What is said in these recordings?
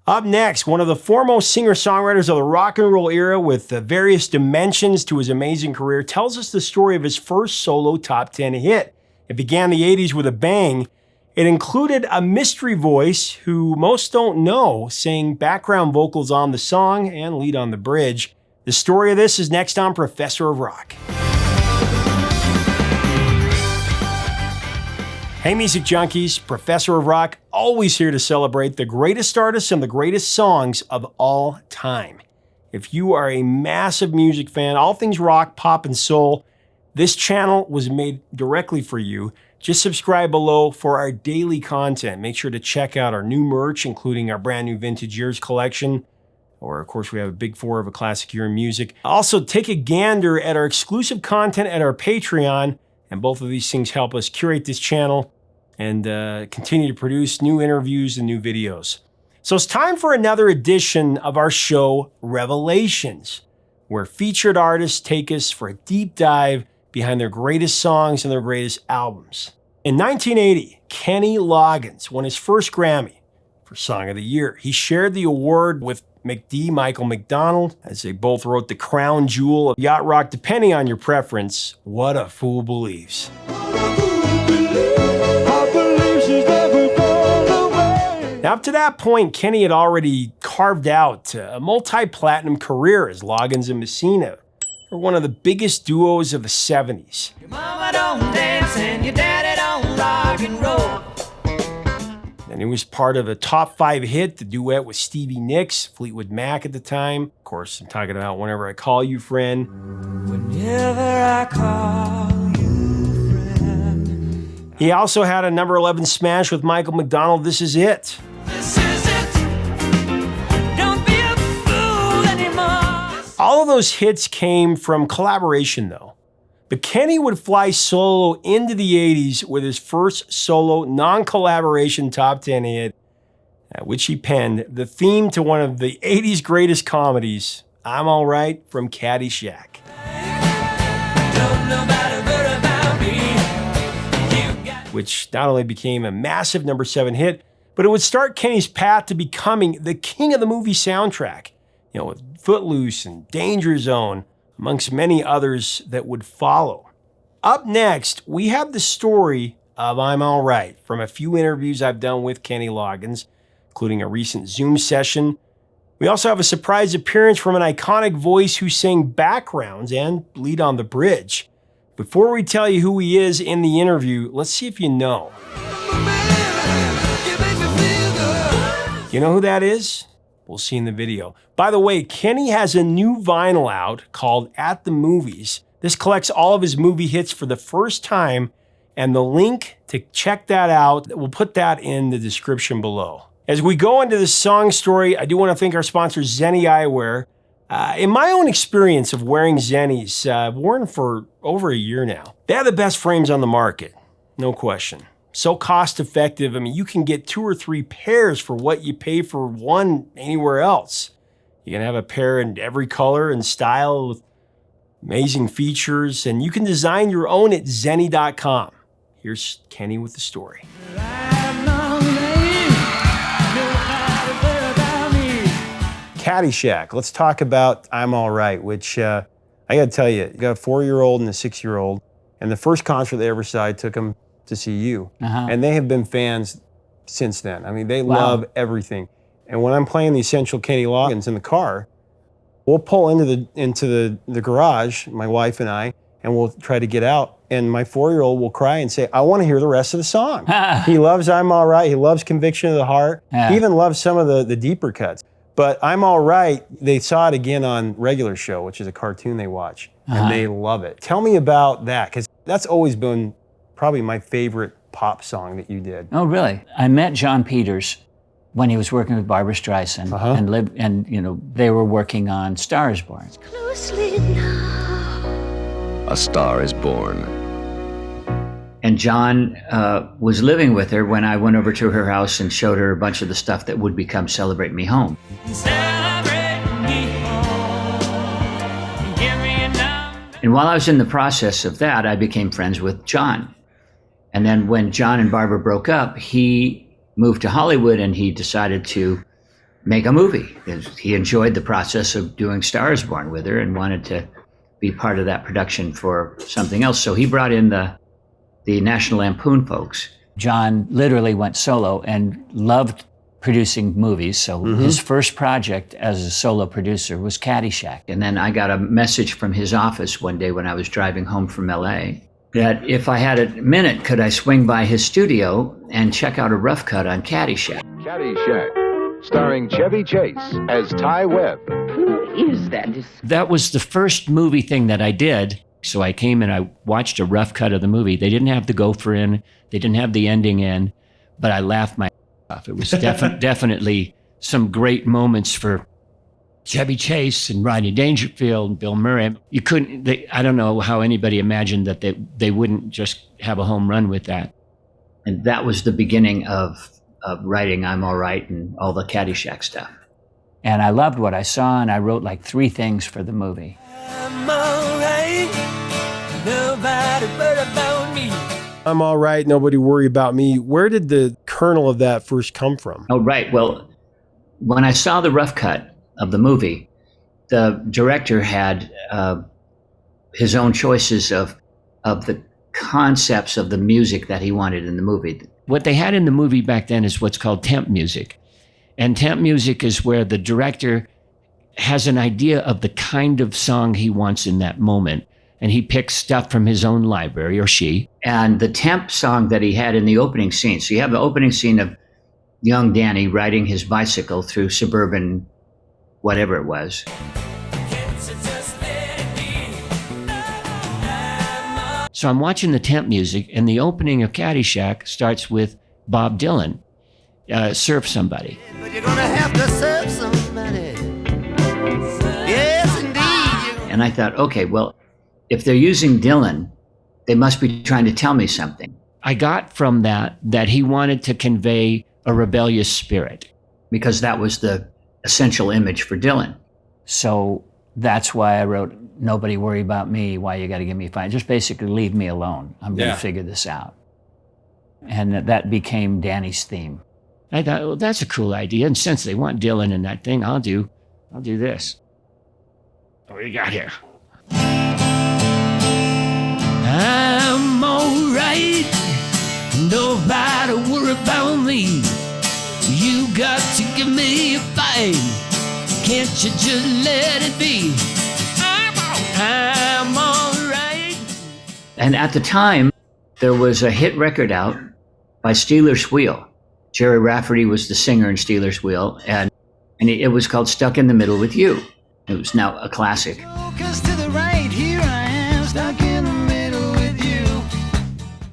Up next, one of the foremost singer-songwriters of the rock and roll era with various dimensions to his amazing career tells us the story of his first solo top 10 hit. It began the 80s with a bang. It included a mystery voice who most don't know sang background vocals on the song and lead on the bridge. The story of this is next on Professor of Rock. Hey music junkies, Professor of Rock, always here to celebrate the greatest artists and the greatest songs of all time. If you are a massive music fan, all things rock, pop, and soul, this channel was made directly for you. Just subscribe below for our daily content. Make sure to check out our new merch, including our brand new Vintage Years collection. Or, of course, we have a big four of a classic year in music. Also, take a gander at our exclusive content at our Patreon. And both of these things help us curate this channel and continue to produce new interviews and new videos. So it's time for another edition of our show, Revelations, where featured artists take us for a deep dive behind their greatest songs and their greatest albums. In 1980, Kenny Loggins won his first Grammy for Song of the Year. He shared the award with Michael McDonald, as they both wrote the crown jewel of yacht rock, depending on your preference, What a Fool Believes. Now, up to that point, Kenny had already carved out a multi-platinum career as Loggins and Messina were one of the biggest duos of the 70s. Your mama don't dance and your daddy don't rock and roll. And it was part of a top 5 hit, the duet with Stevie Nicks, Fleetwood Mac at the time. Of course, I'm talking about Whenever I Call You Friend. Whenever I call you friend. He also had a number 11 smash with Michael McDonald, This Is It. This is it. Don't be a fool anymore. All of those hits came from collaboration, though. But Kenny would fly solo into the 80s with his first solo non-collaboration top 10 hit, which he penned the theme to one of the 80s greatest comedies, I'm All Right, from Caddyshack. Which not only became a massive number 7 hit, but it would start Kenny's path to becoming the king of the movie soundtrack, with Footloose and Danger Zone, amongst many others that would follow. Up next, we have the story of I'm All Right from a few interviews I've done with Kenny Loggins, including a recent Zoom session. We also have a surprise appearance from an iconic voice who sang backgrounds and lead on the bridge. Before we tell you who he is in the interview, let's see if you know. You know who that is? We'll see in the video. By the way, Kenny has a new vinyl out called At the Movies. This collects all of his movie hits for the first time, and the link to check that out, we'll put that in the description below. As we go into the song story, I do want to thank our sponsor, Zenni Eyewear. In my own experience of wearing Zennis, I've worn for over a year now. They have the best frames on the market, no question. So cost effective. I mean, you can get 2 or 3 pairs for what you pay for one anywhere else. You can have a pair in every color and style with amazing features, and you can design your own at Zenni.com. Here's Kenny with the story. Caddyshack. Let's talk about I'm All Right, which I got to tell you got a 4-year-old and a 6-year-old, and the first concert they ever saw, I took them to see you. And they have been fans since then. I mean, they love everything. And when I'm playing the Essential Kenny Loggins in the car, we'll pull into the garage, my wife and I, and we'll try to get out. And my 4-year-old will cry and say, I want to hear the rest of the song. He loves I'm All Right. He loves Conviction of the Heart. He even loves some of the deeper cuts. But I'm All Right, they saw it again on Regular Show, which is a cartoon they watch, and they love it. Tell me about that, because that's always been probably my favorite pop song that you did. Oh, really? I met John Peters when he was working with Barbra Streisand, and they were working on Star Is Born. Closely now. A Star Is Born. And John was living with her when I went over to her house and showed her a bunch of the stuff that would become Celebrate Me Home. And while I was in the process of that, I became friends with John. And then when John and Barbra broke up, he moved to Hollywood and he decided to make a movie. He enjoyed the process of doing Star is Born with her and wanted to be part of that production for something else. So he brought in the National Lampoon folks. John literally went solo and loved producing movies. So his first project as a solo producer was Caddyshack. And then I got a message from his office one day when I was driving home from LA that if I had a minute, could I swing by his studio and check out a rough cut on Caddyshack. Caddyshack, starring Chevy Chase as Ty Webb. Who is that? That was the first movie thing that I did. So I came and I watched a rough cut of the movie. They didn't have the gopher in, they didn't have the ending in, but I laughed my off. It was definitely some great moments for Chevy Chase and Rodney Dangerfield and Bill Murray. I don't know how anybody imagined that they wouldn't just have a home run with that. And that was the beginning of writing I'm All Right and all the Caddyshack stuff. And I loved what I saw, and I wrote like 3 things for the movie. I'm all right, nobody worry about me. I'm all right, nobody worry about me. Where did the kernel of that first come from? Oh, right. Well, when I saw the rough cut of the movie, the director had his own choices of the concepts of the music that he wanted in the movie. What they had in the movie back then is what's called temp music. And temp music is where the director has an idea of the kind of song he wants in that moment. And he picks stuff from his own library, or she. And the temp song that he had in the opening scene, so you have the opening scene of young Danny riding his bicycle through suburban whatever it was. So I'm watching the temp music, and the opening of Caddyshack starts with Bob Dylan, Surf Somebody. But you're gonna have to serve somebody. Yes, indeed. And I thought, okay, well, if they're using Dylan, they must be trying to tell me something. I got from that he wanted to convey a rebellious spirit, because that was the essential image for Dylan. So that's why I wrote, nobody worry about me, why you gotta give me fine. Just basically leave me alone. I'm gonna figure this out. And that became Danny's theme. I thought, well, that's a cool idea. And since they want Dylan in that thing, I'll do this. What do you got here? I'm all right, nobody worry about me. You got to give me a fight, can't you just let it be? I'm all right. And at the time, there was a hit record out by Steelers Wheel. Jerry Rafferty was the singer in Steelers Wheel, and it was called Stuck in the Middle with You. It was now a classic. Focus to the right, here I am, stuck in the middle with you.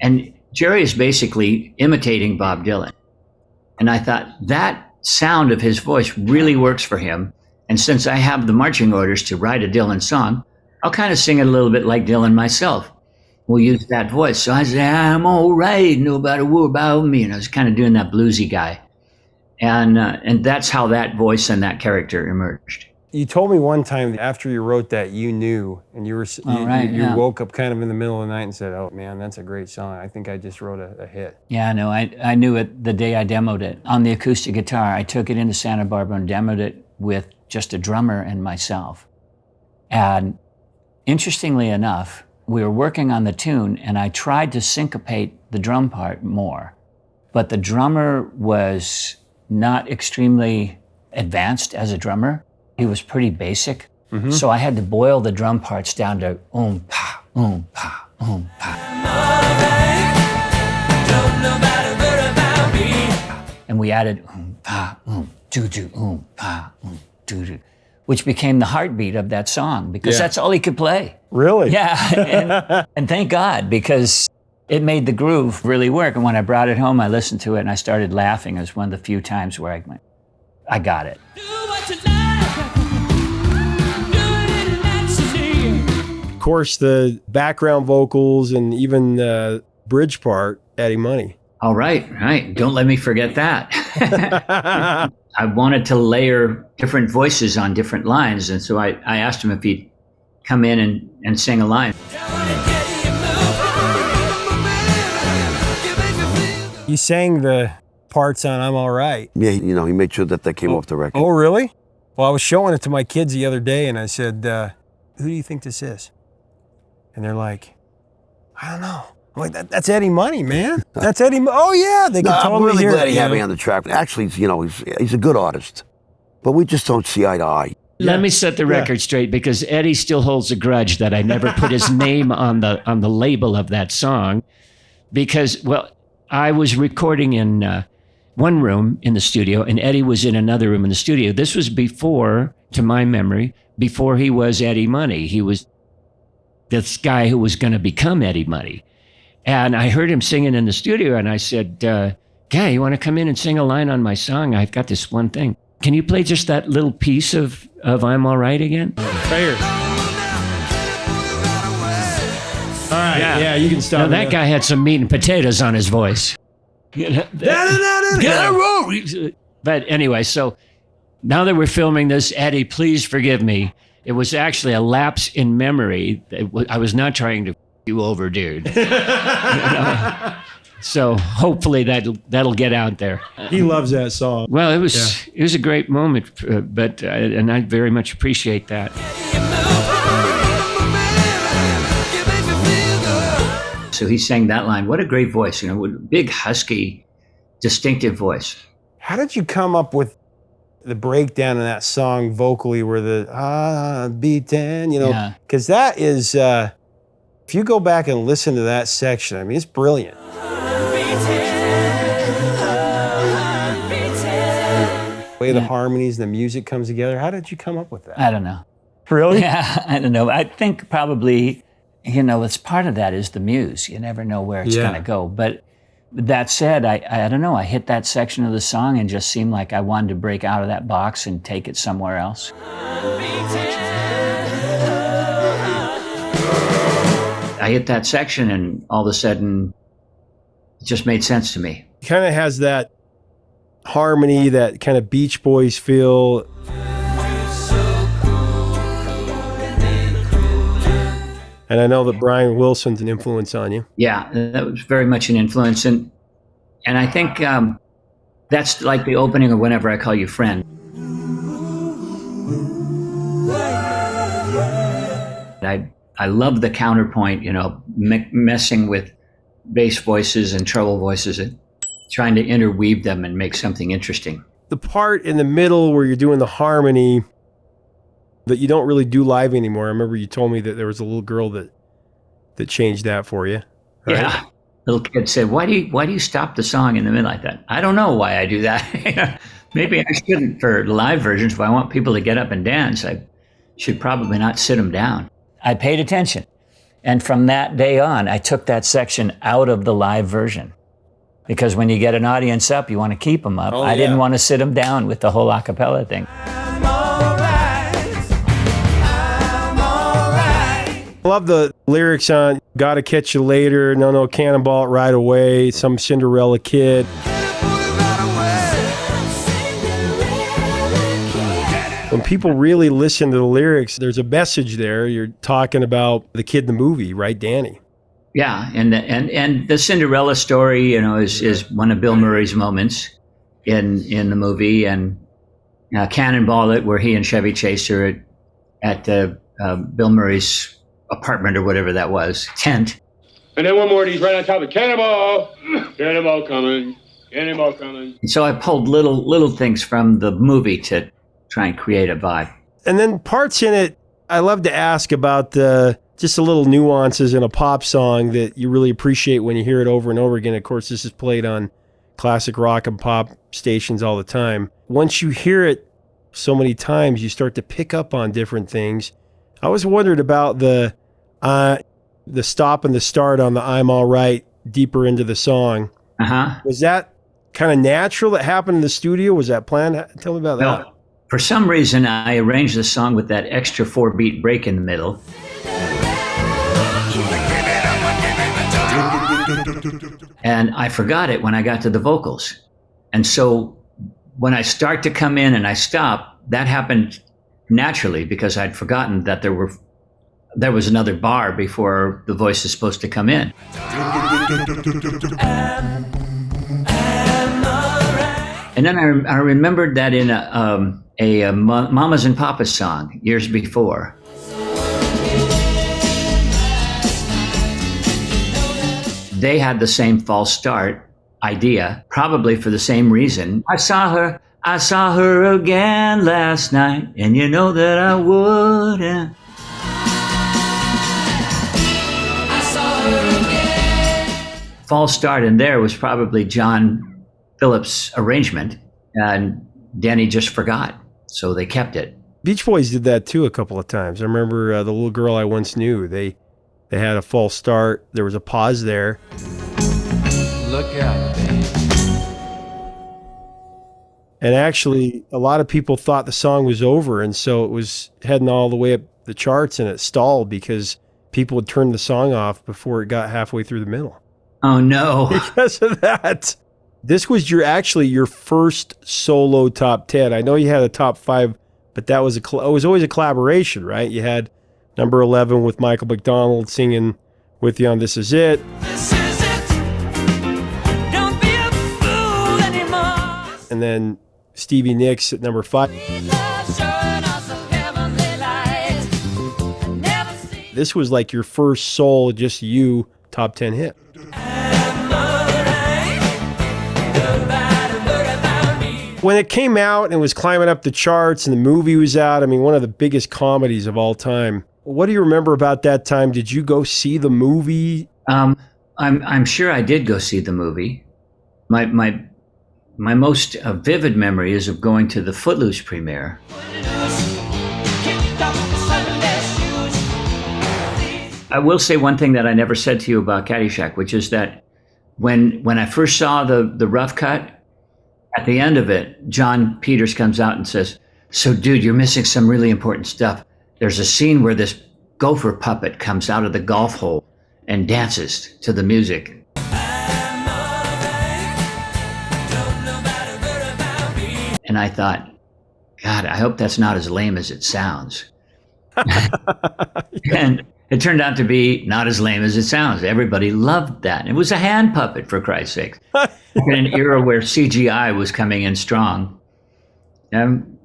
And Jerry is basically imitating Bob Dylan. And I thought that sound of his voice really works for him. And since I have the marching orders to write a Dylan song, I'll kind of sing it a little bit like Dylan myself. We'll use that voice. So I said, I'm all right, nobody worry about me. And I was kind of doing that bluesy guy. And that's how that voice and that character emerged. You told me one time after you wrote that you knew, and you woke up kind of in the middle of the night and said, oh man, that's a great song. I think I just wrote a hit. Yeah, no, I knew it the day I demoed it. On the acoustic guitar, I took it into Santa Barbara and demoed it with just a drummer and myself. And interestingly enough, we were working on the tune, and I tried to syncopate the drum part more. But the drummer was not extremely advanced as a drummer. He was pretty basic. Mm-hmm. So I had to boil the drum parts down to pa, pa, pa. And we added pa, do, pa, do, which became the heartbeat of that song, because that's all he could play. Really? Yeah, and thank God, because it made the groove really work. And when I brought it home, I listened to it and I started laughing. It was one of the few times where I went, I got it. Of course, the background vocals and even the bridge part, Eddie Money. All right. Don't let me forget that. I wanted to layer different voices on different lines, and so I asked him if he'd come in and sing a line. You sang the parts on I'm All Right. Yeah, he made sure that came off the record. Oh, really? Well, I was showing it to my kids the other day, and I said, who do you think this is? And they're like, I don't know. I'm like, that's Eddie Money, man. That's Eddie Oh, yeah. They can I'm totally really hear glad it. he had me on the track. Actually, he's a good artist, but we just don't see eye to eye. Let me set the record straight, because Eddie still holds a grudge that I never put his name on the label of that song, because, well, I was recording in one room in the studio, and Eddie was in another room in the studio. This was before, to my memory, before he was Eddie Money. He was this guy who was going to become Eddie Money. And I heard him singing in the studio, and I said, Guy, you want to come in and sing a line on my song? I've got this one thing. Can you play just that little piece of I'm All Right again? Right here. All right, yeah, you can stop. Now, that guy had some meat and potatoes on his voice. But anyway, so now that we're filming this, Eddie, please forgive me. It was actually a lapse in memory. I was not trying to f you over, dude. So hopefully that'll get out there. He loves that song. Well, it was a great moment, but and I very much appreciate that. So he sang that line. What a great voice, big, husky, distinctive voice. How did you come up with the breakdown in that song vocally, where the B10, because that is, if you go back and listen to that section, I mean, it's brilliant. The way the harmonies and the music comes together. How did you come up with that? I don't know. Really? Yeah, I don't know. I think probably, it's part of that is the muse. You never know where it's going to go. But that said, I don't know. I hit that section of the song and just seemed like I wanted to break out of that box and take it somewhere else. I hit that section and all of a sudden it just made sense to me. It kind of has that harmony, that kind of Beach Boys feel. And I know that Brian Wilson's an influence on you. Yeah, that was very much an influence. And I think that's like the opening of Whenever I Call You Friend. I love the counterpoint, messing with bass voices and treble voices and trying to interweave them and make something interesting. The part in the middle where you're doing the harmony that you don't really do live anymore. I remember you told me that there was a little girl that changed that for you. Right? Yeah. Little kid said, why do you stop the song in the middle like that? I don't know why I do that. Maybe I shouldn't for live versions. If I want people to get up and dance, I should probably not sit them down. I paid attention. And from that day on, I took that section out of the live version. Because when you get an audience up, you want to keep them up. I didn't want to sit them down with the whole a cappella thing. I'm all right. I'm all right. I love the lyrics on Gotta Catch You Later, No, Cannonball It Right Away, Some Cinderella Kid. When people really listen to the lyrics, there's a message there. You're talking about the kid in the movie, right, Danny? Yeah, and the Cinderella story, is one of Bill Murray's moments in the movie, and Cannonball It, where he and Chevy Chase are at Bill Murray's apartment or whatever that was, tent. And then one more, he's right on top of Cannonball. Cannonball coming. Cannonball coming. And so I pulled little things from the movie to try and create a vibe. And then parts in it, I love to ask about just the little nuances in a pop song that you really appreciate when you hear it over and over again. Of course, this is played on classic rock and pop stations all the time. Once you hear it so many times, you start to pick up on different things. I always wondered about the stop and the start on the I'm All Right deeper into the song. Uh-huh. Was that kind of natural that happened in the studio? Was that planned? Tell me about that. For some reason, I arranged the song with that extra 4-beat break in the middle. And I forgot it when I got to the vocals. And so when I start to come in and I stop, that happened naturally because I'd forgotten that there was another bar before the voice is supposed to come in. I'm And then I remembered that in a Mamas and Papas song years before. They had the same false start idea, probably for the same reason. I saw her again last night, and you know that I wouldn't. I saw her again. False start in there was probably John Phillips' arrangement, and Danny just forgot, so they kept it. Beach Boys did that too a couple of times. I remember the little girl I once knew. They had a false start. There was a pause there. Look out, baby. And actually, a lot of people thought the song was over, and so it was heading all the way up the charts, and it stalled because people had turned the song off before it got halfway through the middle. Oh, no. Because of that. This was your first solo top 10. I know you had a top 5, but that was it was always a collaboration, right? You had number 11 with Michael McDonald singing with you on This Is It. This is it. Don't be a fool anymore. And then Stevie Nicks at number 5. This was like your first sole, just you, top 10 hit. When it came out and it was climbing up the charts and the movie was out, I mean, one of the biggest comedies of all time. What do you remember about that time? Did you go see the movie? I'm sure I did go see the movie. My most vivid memory is of going to the Footloose premiere. I will say one thing that I never said to you about Caddyshack, which is that when I first saw the rough cut, at the end of it, John Peters comes out and says, "So, dude, you're missing some really important stuff. There's a scene where this gopher puppet comes out of the golf hole and dances to the music." And I thought, God, I hope that's not as lame as it sounds. And it turned out to be not as lame as it sounds. Everybody loved that. It was a hand puppet, for Christ's sake. In an era where CGI was coming in strong. And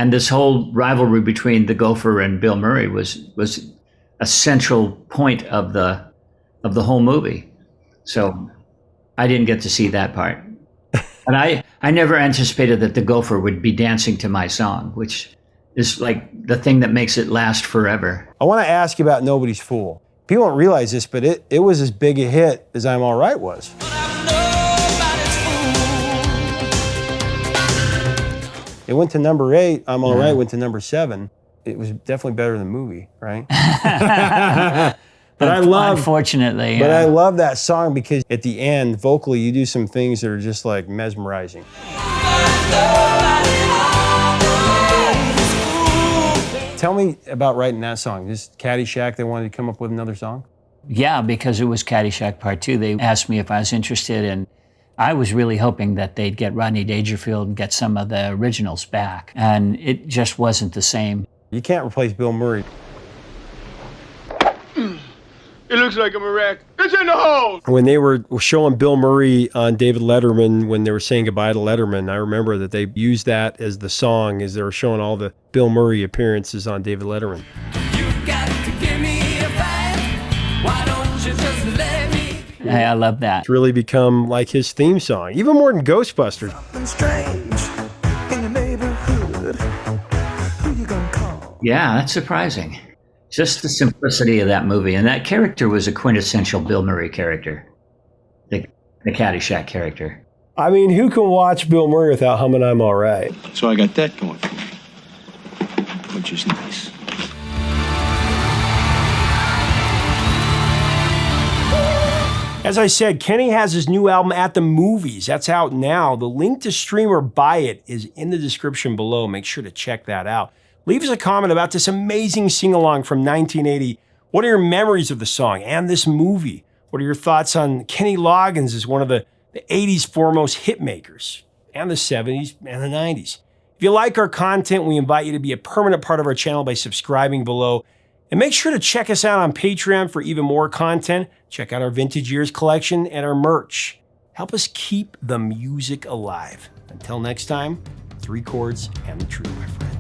this whole rivalry between the Gopher and Bill Murray was a central point of the whole movie. So I didn't get to see that part. And I never anticipated that the Gopher would be dancing to my song, which is like the thing that makes it last forever. I want to ask you about Nobody's Fool. People don't realize this, but it was as big a hit as I'm All Right was. It went to number 8. I'm All Right went to number 7. It was definitely better than the movie, right? But Unfortunately. But I love that song because at the end, vocally, you do some things that are just like mesmerizing. Tell me about writing that song. Just Caddyshack, they wanted to come up with another song? Yeah, because it was Caddyshack Part 2. They asked me if I was interested, and I was really hoping that they'd get Rodney Dangerfield and get some of the originals back. And it just wasn't the same. You can't replace Bill Murray. It looks like I'm a wreck. It's in the hole! When they were showing Bill Murray on David Letterman, when they were saying goodbye to Letterman, I remember that they used that as the song as they were showing all the Bill Murray appearances on David Letterman. You got to give me a fight. Why don't you just let me? I love that. It's really become like his theme song, even more than Ghostbusters. Something strange in your neighborhood. Who you gonna call? Yeah, that's surprising. Just the simplicity of that movie. And that character was a quintessential Bill Murray character. The Caddyshack character. I mean, who can watch Bill Murray without humming I'm All Right? So I got that going for me, which is nice. As I said, Kenny has his new album At the Movies. That's out now. The link to stream or buy it is in the description below. Make sure to check that out. Leave us a comment about this amazing sing-along from 1980. What are your memories of the song and this movie? What are your thoughts on Kenny Loggins as one of the 80s foremost hit makers, and the 70s and the 90s? If you like our content, we invite you to be a permanent part of our channel by subscribing below. And make sure to check us out on Patreon for even more content. Check out our Vintage Years collection and our merch. Help us keep the music alive. Until next time, 3 chords and the truth, my friends.